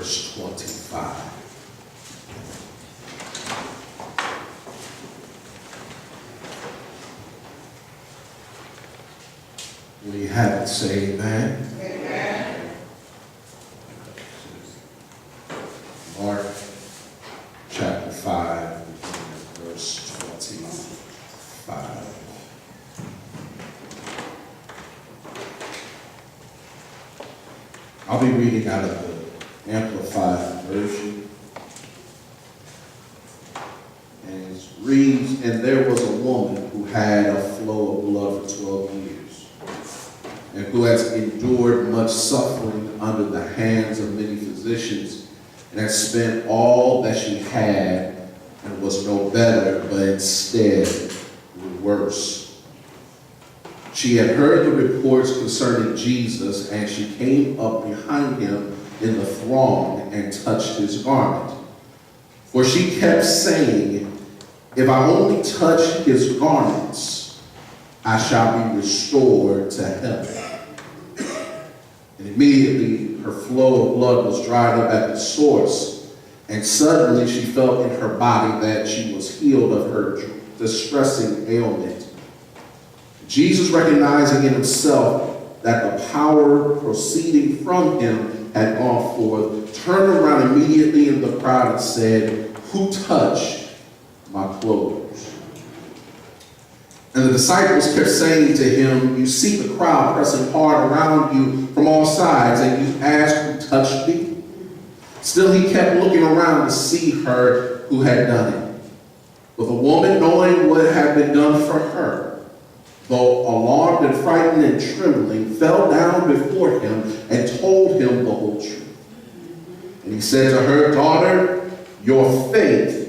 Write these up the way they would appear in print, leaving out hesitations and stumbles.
verse 25. When you have it, say amen. Amen. Mark chapter 5, verse 25. I'll be reading out of the Amplified Version. And it reads, "And there was a woman who had a flow of blood for 12 years, and who has endured much suffering under the hands of many physicians, and has spent all that she had, and was no better, but instead grew worse. She had heard the reports concerning Jesus, and she came up behind him in the throng and touched his garment. For she kept saying, 'If I only touch his garments, I shall be restored to health.' And immediately her flow of blood was dried up at the source, and suddenly she felt in her body that she was healed of her distressing ailment. Jesus, recognizing in himself that the power proceeding from him had gone forth, turned around immediately in the crowd and said, 'Who touched my clothes?' And the disciples kept saying to him, 'You see the crowd pressing hard around you from all sides, and you ask, Who touched me?' Still he kept looking around to see her who had done it. But the woman, knowing what had been done for her, though alarmed and frightened and trembling, fell down before him and told him the whole truth. And he said to her, 'Daughter, your faith,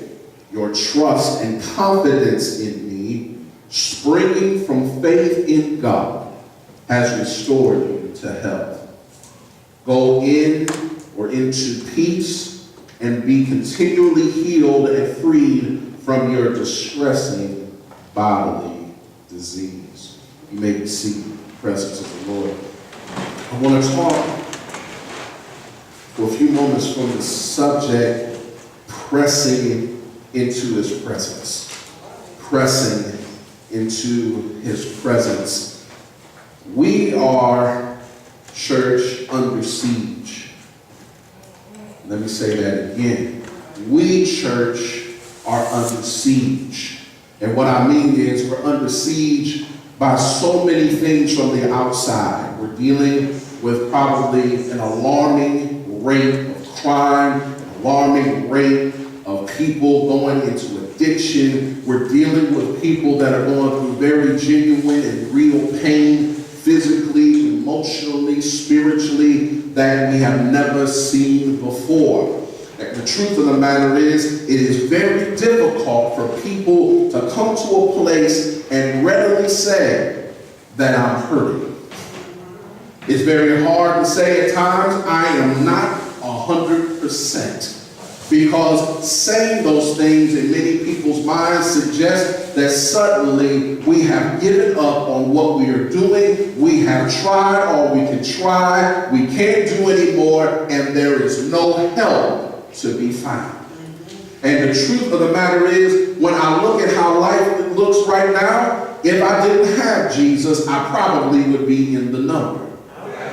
your trust and confidence in me, springing from faith in God, has restored you to health. Go in or into peace and be continually healed and freed from your distressing bodily disease.'" You may be seated in the presence of the Lord. I want to talk for a few moments from the subject, pressing into his presence. Pressing into his presence. We are, church, under siege. Let me say that again. We, church, are under siege. And what I mean is we're under siege by so many things from the outside. We're dealing with probably an alarming rate of crime, an alarming rate of people going into addiction. We're dealing with people that are going through very genuine and real pain, physically, emotionally, spiritually, that we have never seen before. And the truth of the matter is, it is very difficult for people to come to a place and readily say that I'm hurting. It's very hard to say at times, I am not 100%. Because saying those things in many people's minds suggests that suddenly we have given up on what we are doing. We have tried all we can try. We can't do anymore, and there is no help to be found. And the truth of the matter is, when I look at how life looks right now, if I didn't have Jesus, I probably would be in the number.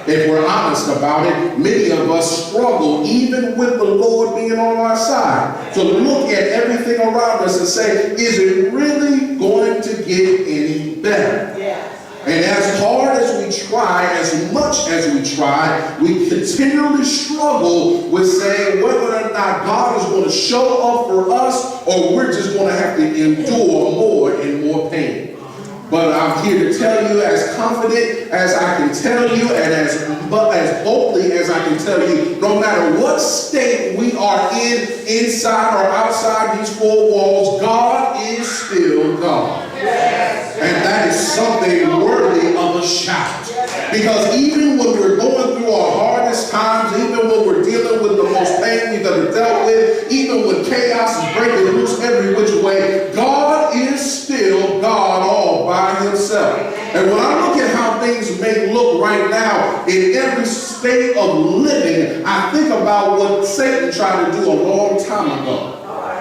If we're honest about it, many of us struggle, even with the Lord being on our side, to look at everything around us and say, is it really going to get any better? Yes. And as hard as we try, as much as we try, we continually struggle with saying whether or not God is going to show up for us, or we're just going to have to endure more and more pain. But I'm here to tell you, as confident as I can tell you, and as boldly as I can tell you, no matter what state we are in, inside or outside these four walls, God is still God. Yes. And that is something worthy of a shout. Because even when we're going through our hardest times, even when we're dealing with the most pain we've ever dealt with, even when chaos is breaking loose every which way, God is still God all by himself. And when I look at how things may look right now, in every state of living, I think about what Satan tried to do a long time ago.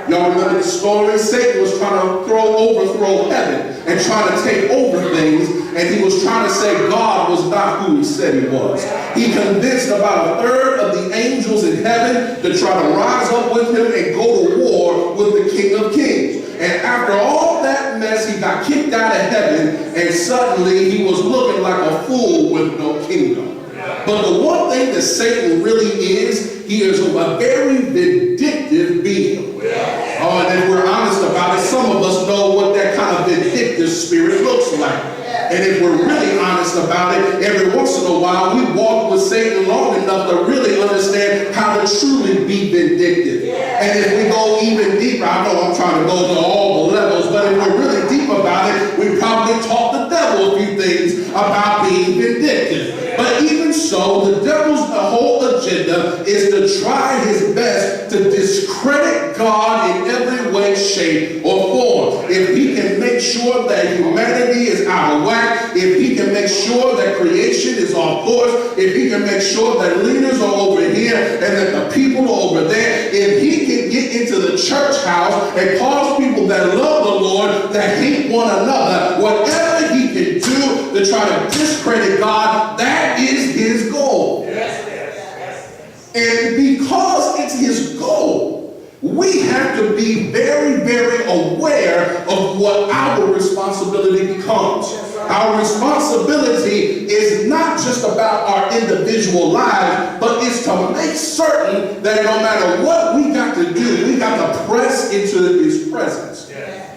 Y'all remember the story? Satan was trying to overthrow heaven and trying to take over things, and he was trying to say God was not who he said he was. He convinced about a third of the angels in heaven to try to rise up with him and go to war with the King of Kings. And after all that mess, he got kicked out of heaven, and suddenly he was looking like a fool with no kingdom. But the one thing that Satan really is, he is a very vindictive being. Oh, and if we're honest about it, some of us know what that kind of vindictive spirit looks like. And if we're really honest about it, every once in a while we walk with Satan long enough to really understand how to truly be vindictive. And if we go even deeper, I know I'm trying to go to all the levels, but if we're really deep about it, we probably taught the devil a few things about being vindictive. But even so, the devil's whole agenda is to try his best to discredit God in every way, shape, or form. If he can make sure that humanity is out of whack, if he can make sure that creation is off course, if he can make sure that leaders are over here and that the people are over there, if he can get into the church house and cause people that love the Lord that hate one another, whatever he can do to try to discredit God, that is his goal. And because it's his goal, we have to be very, very aware of what our responsibility becomes. Our responsibility is not just about our individual lives, but it's to make certain that no matter what we got to do, we got to press into his presence.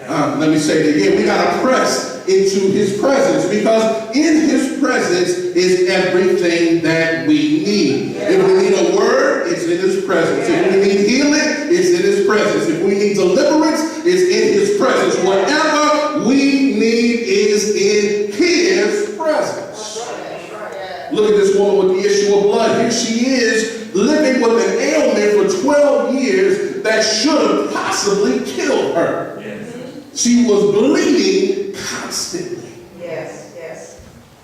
Let me say it again. We got to press into his presence, because in his presence is everything that we need. If we need a word, it's in his presence. If we need healing, it's in his presence. If we need deliverance, it's in his presence. Whatever we need is in his presence. Look at this woman with the issue of blood. Here she is, living with an ailment for 12 years that should have possibly killed her. She was bleeding constantly.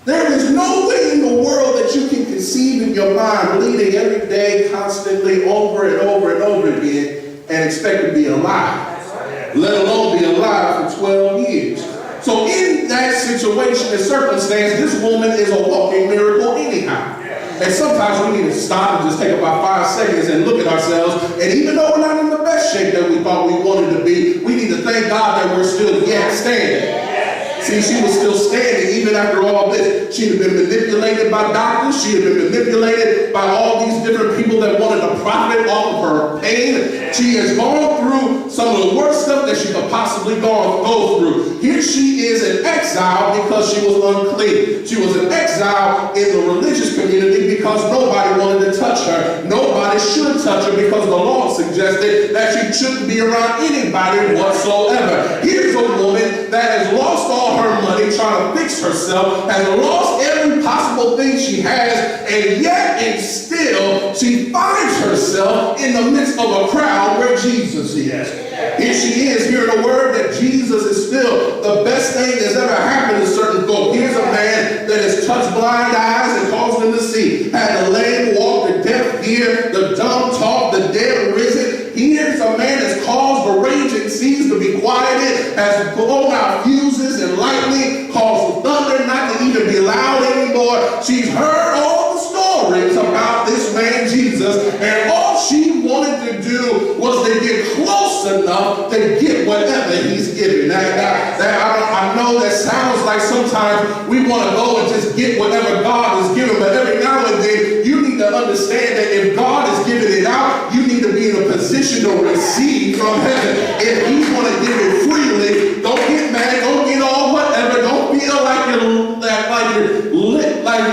There is no way in the world that you can conceive in your mind bleeding every day, constantly, over and over and over again, and expect to be alive, let alone be alive for 12 years. So in that situation and circumstance, this woman is a walking miracle anyhow. And sometimes we need to stop and just take about 5 seconds and look at ourselves. And even though we're not in the best shape that we thought we wanted to be, we need to thank God that we're still yet standing. See, she was still standing even after all this. She had been manipulated by doctors. She had been manipulated by all these different people that wanted to profit off of her pain. She has gone through some of the worst stuff that she could possibly go through. Here she is in exile because she was unclean. She was in exile in the religious community because nobody wanted to touch her. Nobody should touch her because the law suggested that she shouldn't be around anybody whatsoever. Here's a woman that has lost all her money trying to fix herself, has lost every possible thing she has, and yet and still she finds herself in the midst of a crowd where Jesus is. Here she is hearing a word that Jesus is still the best thing that's ever happened to certain folk. Here's a man that has touched blind eyes and caused them to see, had the lame walk, the deaf hear, the dumb talk, the dead risen. Here's a man that's caused the raging seas to be quieted, has blown out fuses and lightning, caused thunder not to even be loud anymore. She's heard all the stories about this man Jesus, and all she wanted to do was to get close enough to get whatever he's giving. I know that sounds like sometimes we want to go and just get whatever God is giving, but every now and then you need to understand that if God is giving it out, you need to be in a position to receive from heaven. If he's going to give it freely, don't get mad, don't get all whatever, don't feel like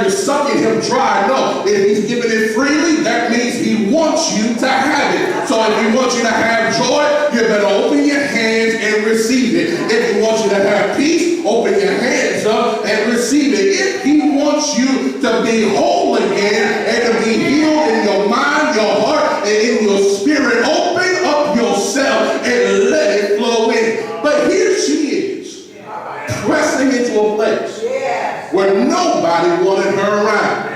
you're sucking him dry. No, if he's giving it freely, that means he wants you to have it. So if he wants you to have joy, you better open your hands and receive it. If he wants you to have peace, open your hands up and receive it. If he wants you to be whole again and to be healed in your mind, your heart, and in your spirit, open up yourself and let it flow in. But here she is, pressing into a place where nobody wanted her around.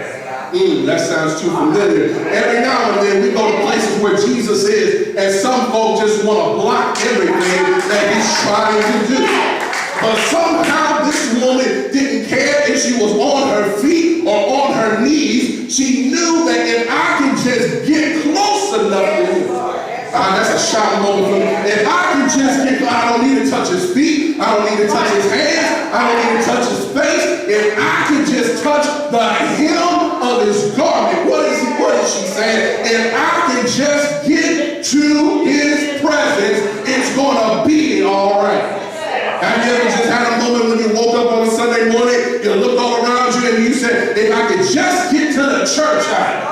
That sounds too familiar. Every now and then we go to places where Jesus is, and some folk just want to block everything that he's trying to do. But somehow this woman didn't care if she was on her feet or on her knees. She knew that if I can just get close enough to him, that's a shouting moment for me. If I can just get, I don't need to touch his feet. I don't need to touch his hands. I don't need to touch his face. If I can just touch the hem of his garment, what is she saying? If I can just get to his presence, it's going to be all right. Have you ever just had a moment when you woke up on a Sunday morning, you looked all around you and you said, if I could just get to the church house.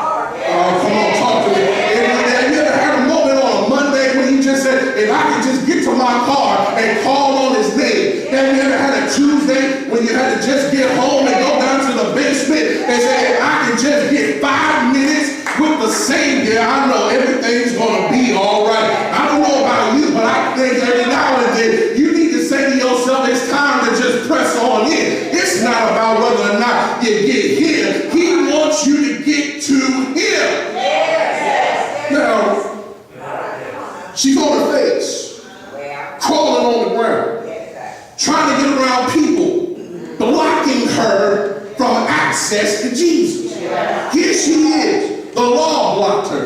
Oh, come on, talk to me. Have you ever had a moment on a Monday when you just said, if I could just get to my car and call on his name? Have you ever had a Tuesday when you had to just get home and go down to the basement and say, if I could just get 5 minutes with the Savior, I know everything's going to be all right. I don't know about you, but I think every now and then you need to say to yourself, it's time to just press on in. It's not about whether or not you get here. He wants you to get to him. Now, she's on her face, crawling on the ground, trying to get around people, blocking her from access to Jesus. Here she is. The law blocked her.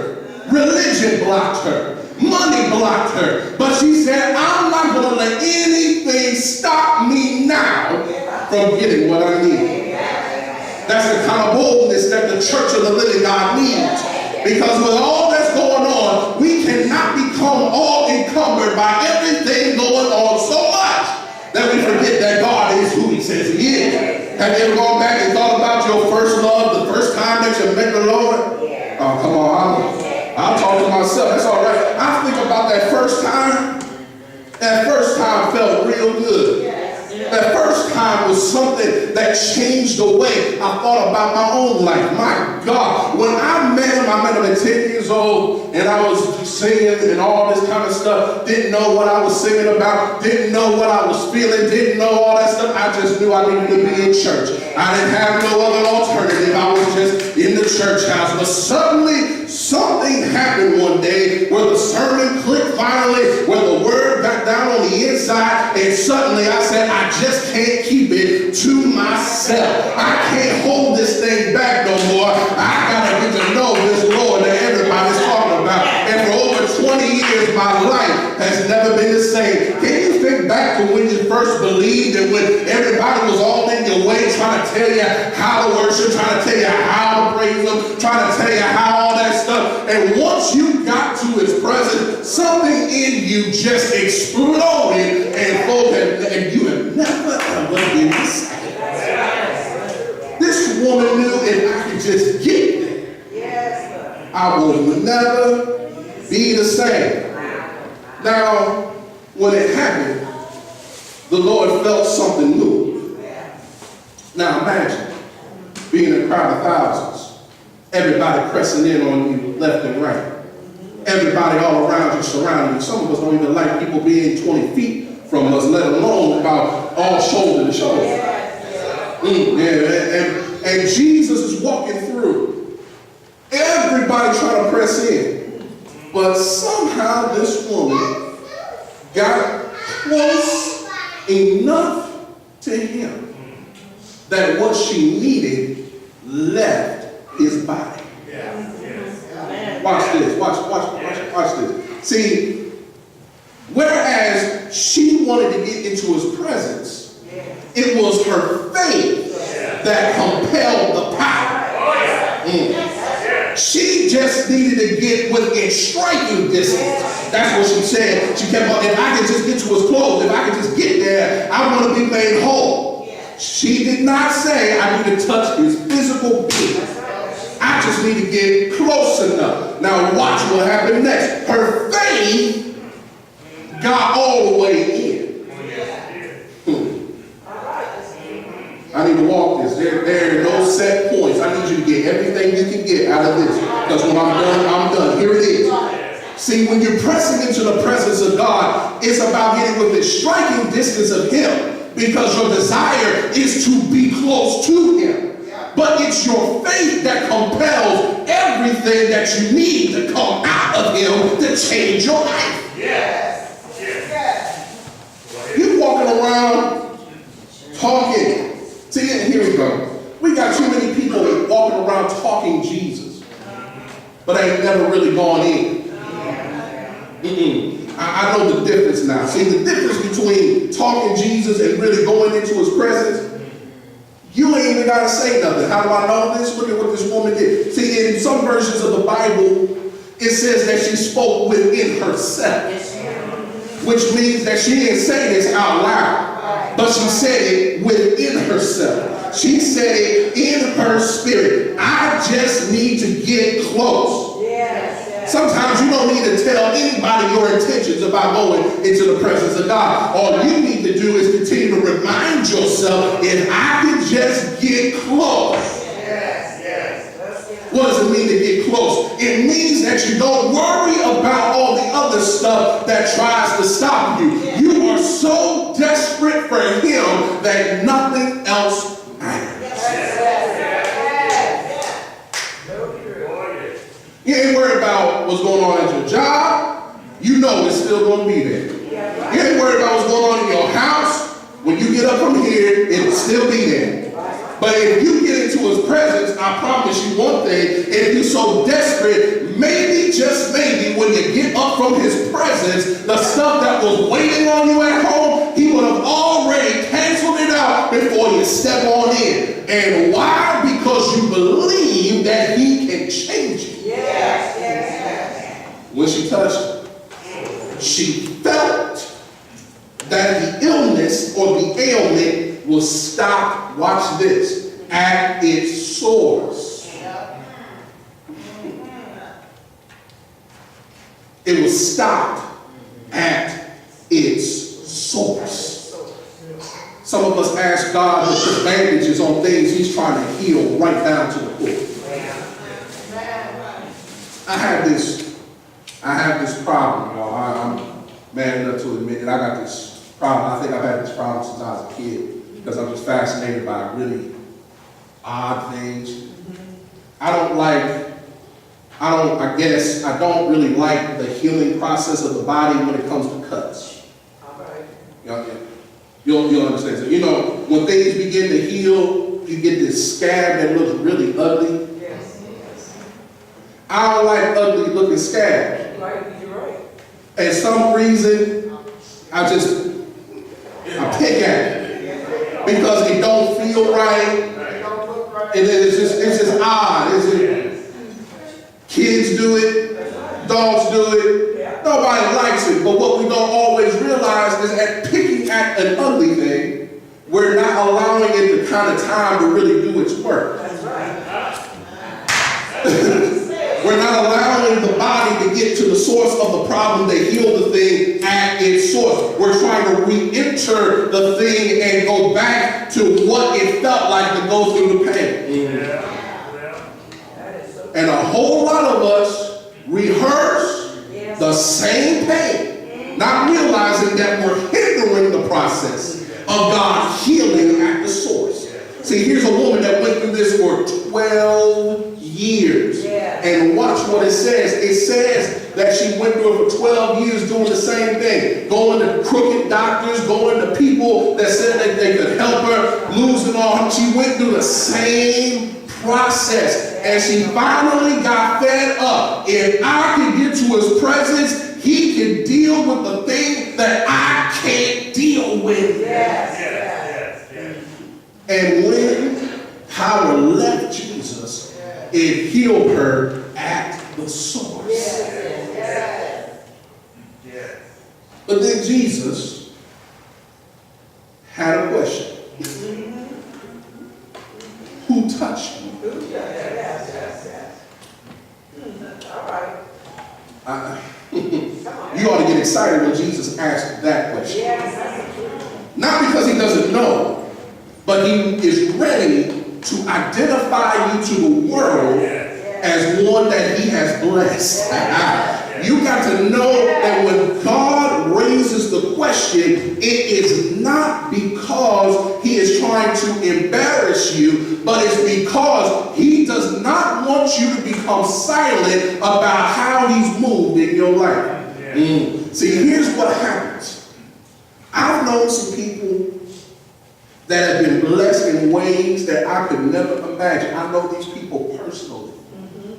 Religion blocked her. Money blocked her. But she said, I'm not going to let anything stop me now from getting what I need. That's the kind of boldness that the Church of the Living God needs. Because with all that's going on, we cannot become all encumbered by everything going on so much that we forget that God is who he says he is. Have you ever gone back and thought about your first love, the first time that you met the Lord? Oh, come on, I'll talk to myself. That's all right. I think about that first time. That first time felt real good. That first time was something that changed the way I thought about my own life. My God, when I met him at 10 years old, and I was singing and all this kind of stuff. Didn't know what I was singing about. Didn't know what I was feeling. Didn't know all that stuff. I just knew I needed to be in church. I didn't have no other alternative. I was just in the church house. But suddenly, something happened one day where the sermon clicked finally, where the word got down on the inside, and suddenly I said, I just can't keep it to myself. I can't hold this thing back no more. I gotta get to know this Lord that everybody's talking about. And for over 20 years, my life has never been the same. Can you think back to when you first believed and when everybody was all in your way trying to tell you how to worship, trying to tell you how to praise him, trying to tell you how all that stuff. And once you got to his presence, something in you just exploded and you have never ever been the same. This woman knew if I could just get there, I would never be the same. Now, when it happened, the Lord felt something new. Now imagine being in a crowd of thousands, everybody pressing in on you left and right. Everybody all around you, surrounding you. Some of us don't even like people being 20 feet from us, let alone about all shoulder to shoulder. And Jesus is walking through. Everybody trying to press in. But somehow this woman got close enough to him that what she needed left his body. Watch this. Watch this. See, whereas she wanted to get into his presence, it was her faith that compelled the power. She just needed to get within striking distance. That's what she said. She kept on, if I could just get to his clothes, if I could just get there, I want to be made whole. She did not say I need to touch his physical being. I just need to get close enough. Now watch what happened next. Her faith got all the way in. I need to walk this. There are no set points. I need you to get everything you can get out of this. Because when I'm done, I'm done. Here it is. See, when you're pressing into the presence of God, it's about getting within striking distance of him. Because your desire is to be close to him. but it's your faith that compels everything that you need to come out of him to change your life. Yes. Yes. You walking around talking. See, here we go. We got too many people walking around talking Jesus, but ain't never really gone in. I know the difference now. See, the difference between talking Jesus and really going into his presence, you ain't even got to say nothing. How do I know this? Look at what this woman did. See, in some versions of the Bible, it says that she spoke within herself, which means that she didn't say this out loud, but she said it within herself. She said it in her spirit. I just need to get close. Sometimes you don't need to tell anybody your intentions about going into the presence of God. All you need to do is continue to remind yourself, if I can just get close. What does it mean to get close? It means that you don't worry about all the other stuff that tries to stop you. You are so desperate for him that nothing else matters. You ain't worried about what's going on at your job. You know it's still going to be there. You ain't worried about what's going on in your house. When you get up from here, it'll still be there. But if you get into his presence, I promise you one thing, if you're so desperate, maybe, just maybe, when you get up from his presence, the stuff that was waiting on you at home, he would have already canceled it out before you step on in. And why? Because you believe that he can change you. When she touched him, she felt that the illness or the ailment will stop, watch this, at its source. It will stop at its source. Some of us ask God to put bandages on things he's trying to heal right down to the core. I have this problem, y'all. I'm man enough to admit it. I got this problem. I think I've had this problem since I was a kid because I'm just fascinated by really odd things. I don't really like the healing process of the body when it comes to cuts. You'll understand. So, you know, when things begin to heal, you get this scab that looks really ugly. I don't like ugly looking scabs. You're right. And some reason, I pick at it because it don't feel right. It's just odd. Kids do it, dogs do it. Nobody likes it. But what we don't always realize is that picking at an ugly thing, we're not allowing it the kind of time to really do its work. That's right. We're not allowing the body to get to the source of the problem, to heal the thing at its source. We're trying to re-enter the thing and go back to what it felt like to go through the pain. And a whole lot of us rehearse the same pain, not realizing that we're hindering the process of God healing at the source. See, here's a woman that went through this for 12 years. And watch what it says. It says that she went through it for 12 years doing the same thing. Going to crooked doctors, going to people that said that they could help her, losing all her. She went through the same process. And she finally got fed up. If I can get to his presence, he can deal with the thing that I can't deal with. And when power left Jesus, it healed her at the source. But then Jesus had a question. Who touched me? You ought to get excited when Jesus asked that question. Not because he doesn't know, but he is ready to identify you to the world as one that he has blessed. You got to know that when God raises the question, it is not because he is trying to embarrass you, but it's because he does not want you to become silent about how he's moved in your life. See, here's what happens. I've known some people that have been blessed in ways that I could never imagine. I know these people personally.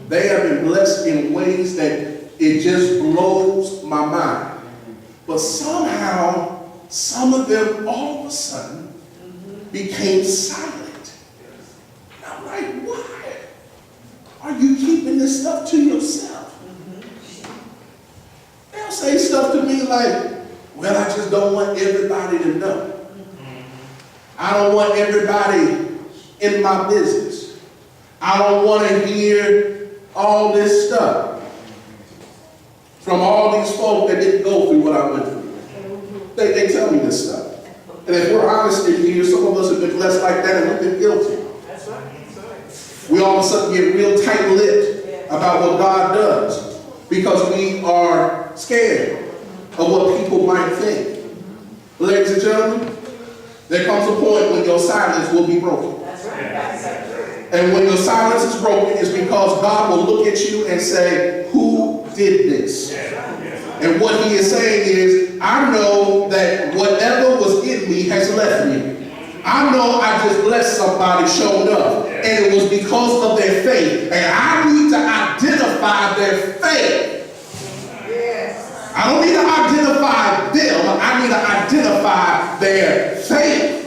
They have been blessed in ways that it just blows my mind. But somehow, some of them all of a sudden became silent. And I'm like, why are you keeping this stuff to yourself? They'll say stuff to me like, well, I just don't want everybody to know. I don't want everybody in my business. I don't want to hear all this stuff from all these folk that didn't go through what I went through. They tell me this stuff. And if we're honest in here, some of us have been blessed like that and we've been guilty. That's right. We all of a sudden get real tight-lipped about what God does because we are scared of what people might think. Ladies and gentlemen, there comes a point when your silence will be broken. That's right. That's right. And when your silence is broken, it's because God will look at you and say, who did this? And what he is saying is, I know that whatever was in me has left me. I know I just blessed somebody showing up. And it was because of their faith. And I need to identify their faith. I don't need to identify them. I need to identify their faith.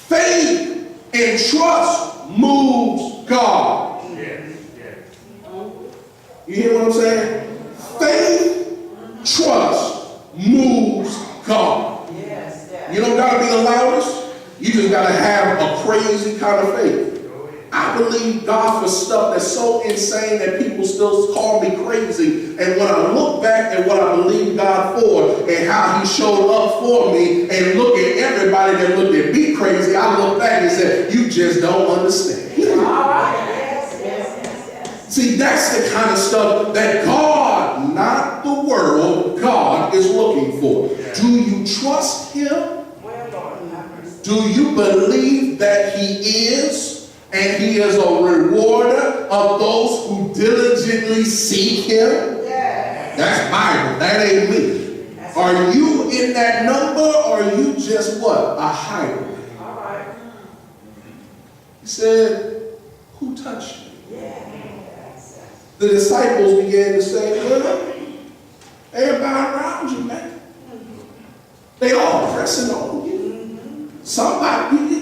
Faith and trust moves God. You hear what I'm saying? Faith, trust moves God. You don't got to be the loudest. You just got to have a crazy kind of faith. I believe God for stuff that's so insane that people still call me crazy. And when I look back at what I believe God for and how he showed up for me and look at everybody that looked at me crazy, I look back and say, you just don't understand. See, that's the kind of stuff that God, not the world, God is looking for. Do you trust him? Do you believe that he is? And he is a rewarder of those who diligently seek him? That's Bible. That ain't me. Are you in that number or are you just what? A highway? He said, who touched me? The disciples began to say, well, everybody around you, man. They all pressing on you. Somebody.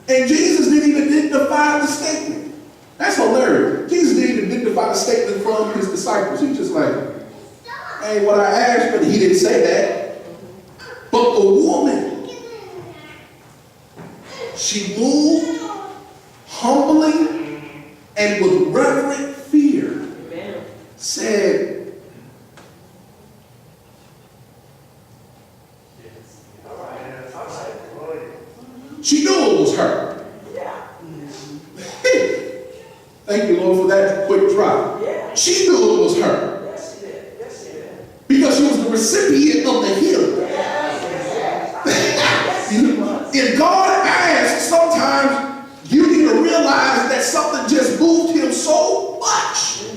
And Jesus didn't even dignify the statement. That's hilarious. Jesus didn't even dignify the statement from his disciples. He just like, ain't what I asked, but he didn't say that. But the woman, she moved humbly and with reverent fear said, she knew it was her. Thank you, Lord, for that quick drop. She knew it was her. Because she was the recipient of the healing. If God asks, sometimes you need to realize that something just moved him so much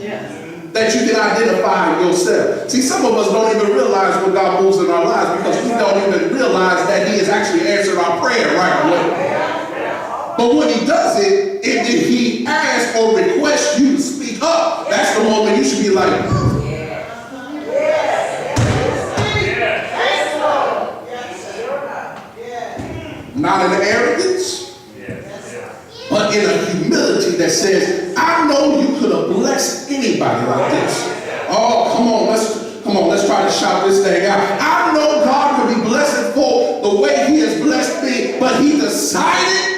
that you can identify yourself. See, some of us don't even realize when God moves in our lives because we don't even realize that he has actually answered our prayer right away. But when he does it, if he asks or requests you to speak up, that's the moment you should be like, not in arrogance, but in a humility that says, I know you could have blessed anybody like this. Oh, come on, let's try to shout this thing out. I know God could be blessed for the way he has blessed me, but he decided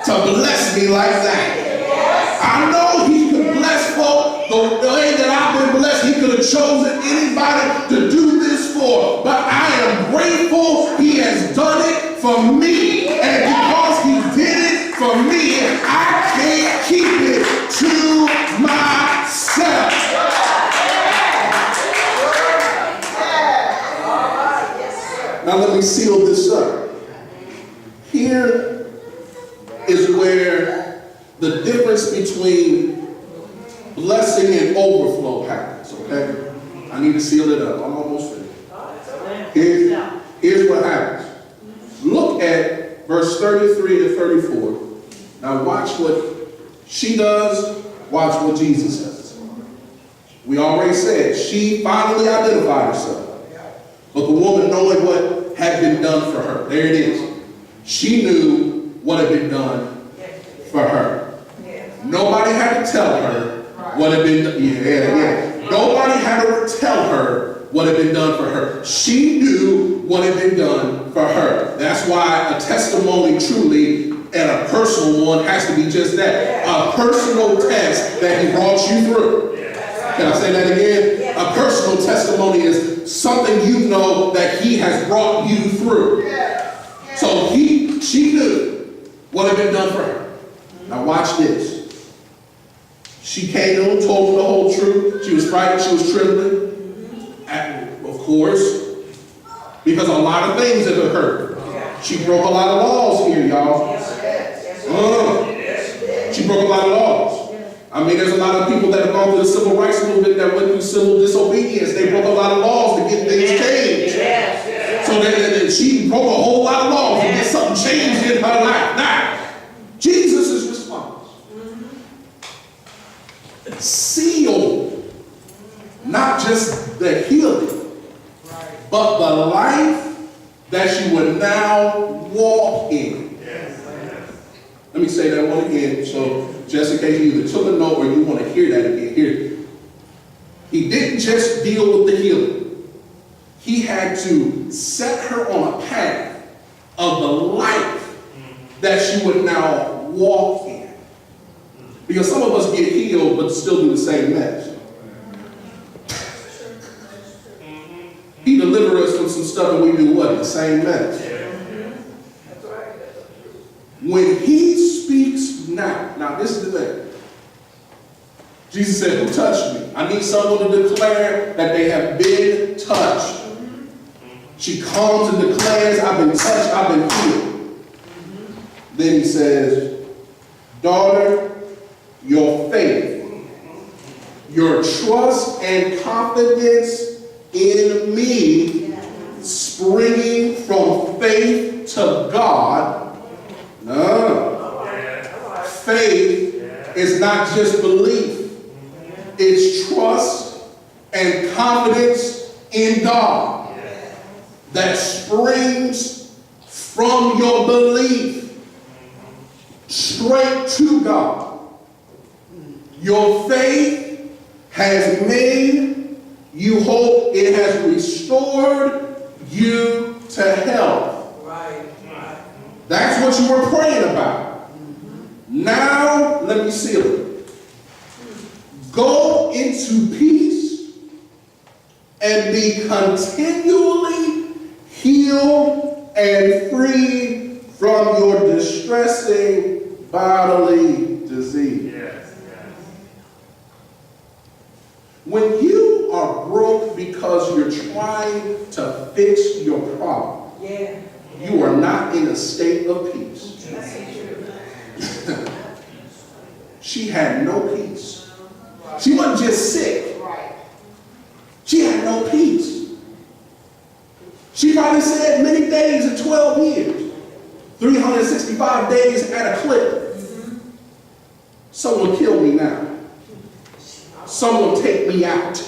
to bless me like that. I know he could bless for the way that I've been blessed. He could have chosen anybody to do this for, but I am grateful he has done it for me. And because he did it for me, I can't keep it to myself. me seal this up. Here is where the difference between blessing and overflow happens, okay? I need to seal it up. I'm almost finished. Here's what happens. Look at verse 33 to 34. Now watch what she does, watch what Jesus does. We already said she finally identified herself. But the woman, knowing what had been done for her, there it is. She knew what had been done for her. Nobody had to tell her what had been done. Yeah. Nobody had to tell her what had been done for her. She knew what had been done for her. That's why a testimony truly, and a personal one, has to be just that. A personal test that he brought you through. Can I say that again? A personal testimony is something you know that he has brought you through. So she knew what had been done for her. Now watch this. She came to him, told him the whole truth. She was frightened, she was trembling. Of course, because a lot of things have occurred. She broke a lot of laws here, y'all. She broke a lot of laws. I mean, there's a lot of people that have gone through the civil rights movement that went through civil disobedience. They broke a lot of laws to get things changed. So then she broke a whole lot of laws to get something changed in her life. Now, Jesus' response. Sealed, not just the healing, but the life that she would now walk in. Let me say that one again, so just in case you either took a note or you want to hear that again, here. He didn't just deal with the healing. He had to set her on a path of the life that she would now walk in. Because some of us get healed but still do the same mess. He delivered us from some stuff and we do what? The same mess. When he speaks now this is the thing. Jesus said, who touched me? I need someone to declare that they have been touched. She comes and declares, I've been touched, I've been healed. Then he says, daughter, your faith, your trust and confidence in me, springing from faith to God. No. Faith is not just belief. It's trust and confidence in God that springs from your belief straight to God. Your faith has made you whole. It has restored you to health. That's what you were praying about. Now, let me seal it. Go into peace and be continually healed and free from your distressing bodily disease. When you are broke because you're trying to fix your problem, you are not in a state of peace. She had no peace. She wasn't just sick. She had no peace. She probably said many days in 12 years, 365 days at a clip. Someone kill me now. Someone take me out.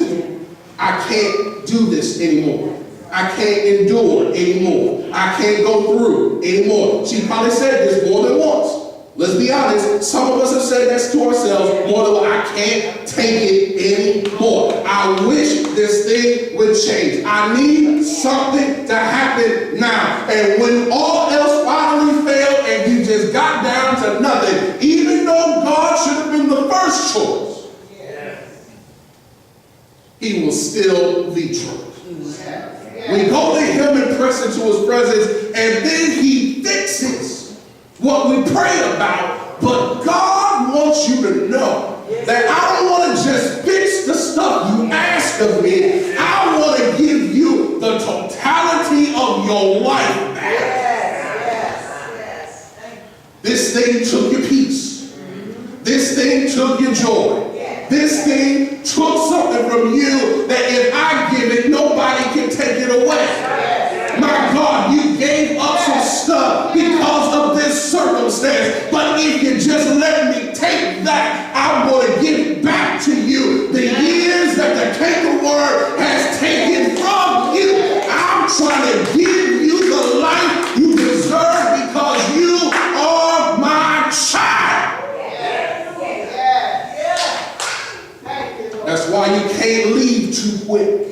I can't do this anymore. I can't endure anymore. I can't go through anymore. She probably said this more than once. Let's be honest, some of us have said that to ourselves more than one. I can't take it anymore. I wish this thing would change. I need something to happen now. And when all else finally failed and you just got down to nothing, even though God should have been the first choice, he will still be true. We go to him and press into his presence, and then he fixes what we pray about. But God wants you to know that I don't want to just fix the stuff you ask of me. I want to give you the totality of your life thing took your peace. This thing took your joy. This thing took something from you that if I give it, nobody can take it away. My God, you gave up some stuff because of this circumstance. But if you just let me take that, I'm going to give back to you the years that the cankerworm has taken from you. I'm trying to give you the life you deserve because you are my child. That's why you can't leave too quick.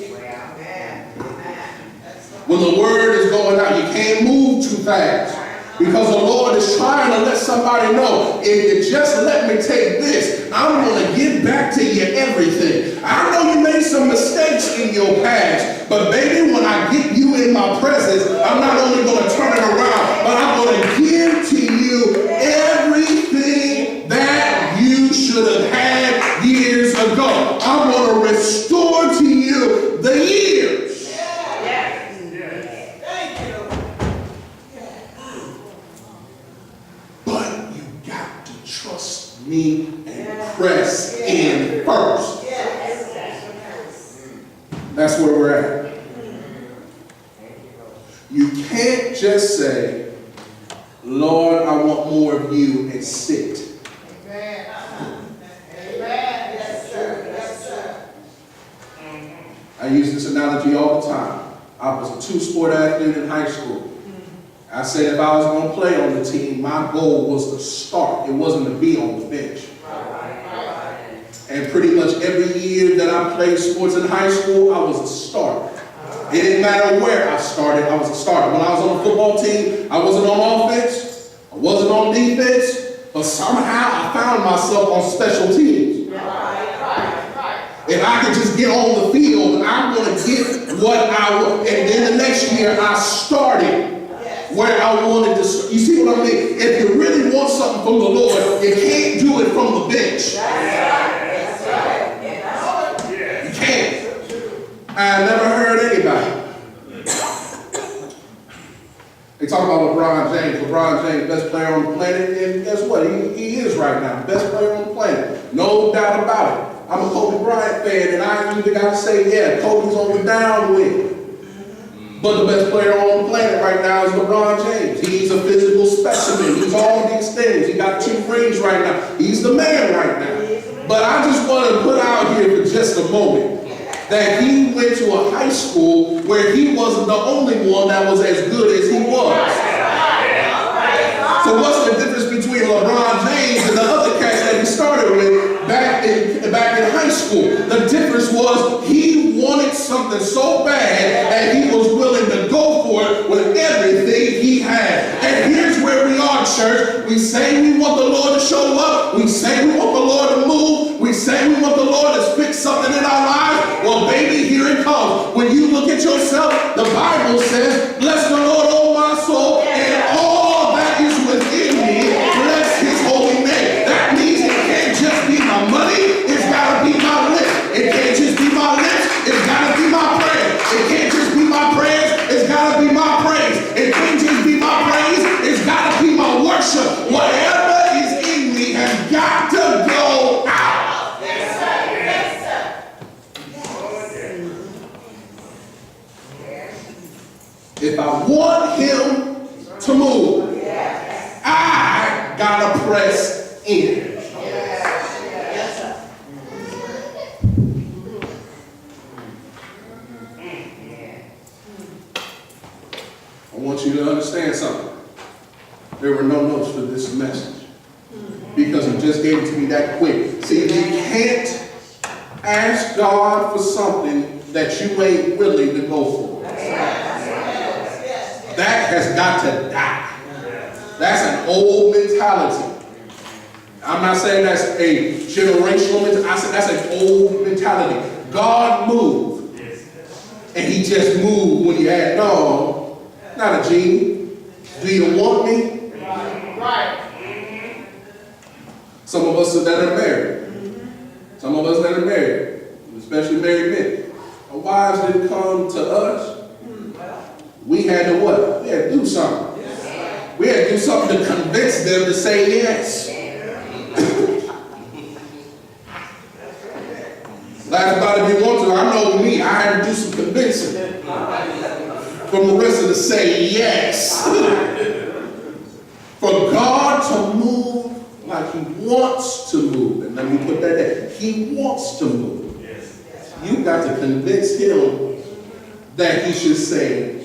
When the word is going out, you can't move too fast. Because the Lord is trying to let somebody know, if you just let me take this, I'm going to give back to you everything. I know you made some mistakes in your past, but baby, when I get you in my presence, I'm not only going to turn it around, but I'm going to give to you everything that you should have had years ago. I'm going to restore to you the years. Trust me and press in first. That's where we're at. You can't just say, Lord, I want more of you, and sit. Amen. Yes, sir. Yes, sir. I use this analogy all the time. I was a two-sport athlete in high school. I said if I was going to play on the team, my goal was to start. It wasn't to be on the bench. And pretty much every year that I played sports in high school, I was a starter. It didn't matter where I started, I was a starter. When I was on the football team, I wasn't on offense, I wasn't on defense, but somehow I found myself on special teams. If I could just get on the field, I'm going to get what I want. And then the next year, I started where I wanted to. You see what I mean? If you really want something from the Lord, you can't do it from the bench. You can't. I never heard anybody. They talk about LeBron James. LeBron James, best player on the planet, and guess what? He is right now, best player on the planet. No doubt about it. I'm a Kobe Bryant fan, and I usually got to say, yeah, Kobe's on the downwind. But the best player on the planet right now is LeBron James. He's a physical specimen. He's all these things. He got 2 rings right now. He's the man right now. But I just want to put out here for just a moment that he went to a high school where he wasn't the only one that was as good as he was. So what's the difference between LeBron James and the other cats that he started with back in high school? The difference was he wanted something so bad and he was willing to go for it with everything he had. And here's where we are, church. We say we want the Lord to show up. We say we want the Lord to move. We say we want the Lord to fix something in our lives. Well, baby, here it comes. When you look at yourself, the Bible says, bless the Lord, oh my soul, and all that is within me, bless his holy name. That means it can't just be my money. It's got to be my lips. It can't just be my lips. It's got to be my prayer. It can't just be my prayers. It's got to be my praise. It can't just be my praise. It's got to be my worship. Whatever is in me has got to go out. Yes, sir. Yes, sir. If I want him to move, I got to press in. I want you to understand something. There were no notes for this message because he just gave it to me that quick. See, you can't ask God for something that you ain't willing to go for. That has got to die. That's an old mentality. I'm not saying that's a generational mentality. I said that's an old mentality. God moved, and he just moved when you had no. Not a genie. Do you want me? Right. Some of us that are married. Some of us that are married, especially married men. Our wives didn't come to us. We had to what? We had to do something. We had to do something to convince them to say yes. Laugh about it if you want to. I know me, I had to do some convincing from the rest of the say yes. For God to move like he wants to move. And let me put that there. He wants to move. You got to convince him that he should say